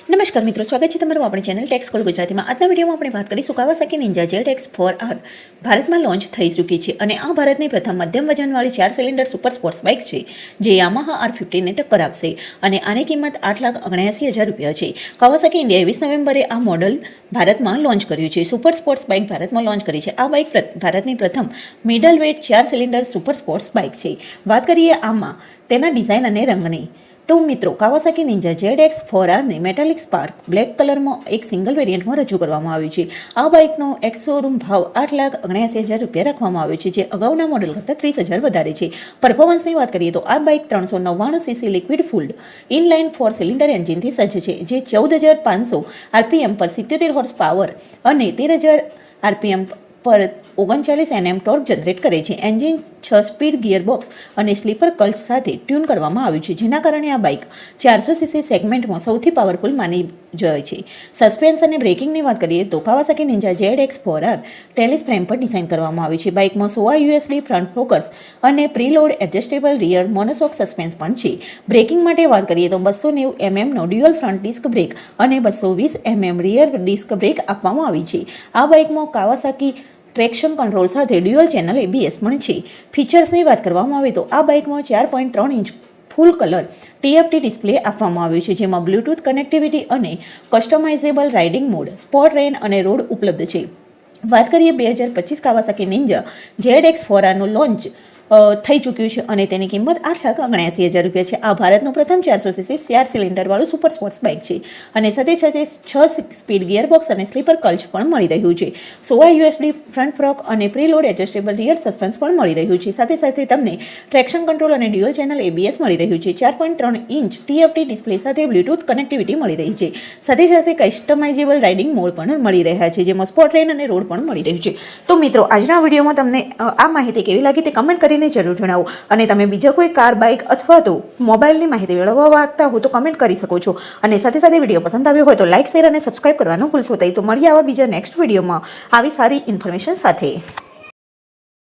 નમસ્કાર મિત્રો, સ્વાગત છે તમારું આપણી ચેનલ ટેક્સ કોલ ગુજરાતીમાં. આજના વિડીયોમાં આપણે વાત કરીશું કાવાસાકી નિન્જા ZX4R ભારતમાં લોન્ચ થઈ ચૂકી છે અને આ ભારતની પ્રથમ મધ્યમ વજનવાળી 4 સિલિન્ડર સુપર સ્પોર્ટ્સ બાઇક છે જે યામાહા R15ને ટક્કર આપશે અને આની કિંમત 8,79,000 રૂપિયા છે. કાવાસાકી ઇન્ડિયાએ 20 નવેમ્બરે આ મોડલ ભારતમાં લોન્ચ કર્યું છે. સુપર સ્પોર્ટ્સ બાઇક ભારતમાં લોન્ચ કરી છે. આ બાઇક ભારતની પ્રથમ middleweight 4 cylinder super sports bike છે. વાત કરીએ આમાં તેના ડિઝાઇન અને રંગની, તો મિત્રો કાવાસાકી નિન્જા ZX4R ને મેટાલિક સ્પાર્ક બ્લેક કલરમાં એક સિંગલ વેરિયન્ટમાં રજૂ કરવામાં આવ્યું છે. આ બાઇકનો એક્સ શોરૂમ ભાવ 8,79,000 રૂપિયા રાખવામાં આવ્યો છે, જે અગાઉના મોડલ કરતાં 30,000 વધારે છે. પરફોર્મન્સની વાત કરીએ તો આ bike 399cc liquid cooled inline 4 cylinder એન્જિનથી સજ્જ છે, જે 14,500 RPM પર 77 હોર્સ પાવર અને 13,000 RPM પર 39 Nm ટોર્ક જનરેટ કરે છે. એન્જિન 6 સ્પીડ ગિયરબોક્સ અને સ્લીપર કલ્ચ સાથે ટ્યુન કરવામાં આવ્યું છે, જેના કારણે આ બાઇક 400cc સેગમેન્ટમાં સૌથી પાવરફુલ માની જાય છે. સસ્પેન્શન અને બ્રેકિંગની વાત કરીએ તો કાવાસાકી નિન્જા ZX4R ટેલિસ ફ્રેમ પર ડિઝાઇન કરવામાં આવી છે. બાઇકમાં 16 USB ફ્રન્ટ ફોકસ અને preload adjustable rear monoshock suspense પણ છે. બ્રેકિંગ માટે વાત કરીએ તો 290 mm નો ડ્યુઅલ ફ્રન્ટ ડિસ્ક બ્રેક અને 220 mm રિયર ડિસ્ક બ્રેક આપવામાં આવી છે. આ બાઇકમાં કાવાસાકી ટ્રેક્શન કંટ્રોલ સાથે ડ્યુઅલ ચેનલ ABS પણ છે. ફીચર્સની વાત કરવામાં આવે તો આ બાઇકમાં 4.3 ઇંચ ફૂલ કલર TFT ડિસ્પ્લે આપવામાં આવ્યું છે, જેમાં બ્લૂટૂથ કનેક્ટિવિટી અને કસ્ટમાઇઝેબલ રાઇડિંગ મોડ, સ્પોર્ટ રેન અને રોડ ઉપલબ્ધ છે. વાત કરીએ 2025 કાવાસાકી નિન્જા ZX4R લોન્ચ થઈ ચૂક્યું છે અને તેની કિંમત 8,79,000 રૂપિયા છે. આ ભારતનું પ્રથમ 400cc 4 સિલિન્ડરવાળું સુપર સ્પોર્ટ્સ બાઇક છે અને સાથે 6 સ્પીડ ગિયરબોક્સ અને સ્લીપર કલ્ચ પણ મળી રહ્યું છે. 16 USB ફ્રન્ટ ફોક અને પ્રીલોડ એડજસ્ટેબલ રિયર સસ્પેન્સ પણ મળી રહ્યું છે. સાથે સાથે તમને ટ્રેક્શન કંટ્રોલ અને ડ્યુઅલ ચેનલ ABS મળી રહ્યું છે. 4.3 ઇંચ TFT ડિસ્પ્લે સાથે બ્લૂટૂથ કનેક્ટિવિટી મળી રહી છે. સાથે સાથે કસ્ટમાઇઝેબલ રાઇડિંગ મોડ પણ મળી રહ્યા છે, જેમાં સ્પોર્ટ રેન અને રોડ પણ મળી રહ્યું છે. તો મિત્રો, આજના વિડીયોમાં તમને આ માહિતી કેવી લાગી તે કમેન્ટ કરીને જરૂર જણાવો અને તમે બીજા કોઈ કાર, બાઇક અથવા તો મોબાઈલની માહિતી મેળવવા માંગતા હો તો કમેન્ટ કરી શકો છો. અને સાથે સાથે વિડીયો પસંદ આવ્યો હોય તો લાઇક, શેર અને સબસ્ક્રાઇબ કરવાનું ભૂલશો નહીં. તો મળીએ આવા બીજા નેક્સ્ટ વિડીયોમાં આવી સારી ઇન્ફોર્મેશન સાથે.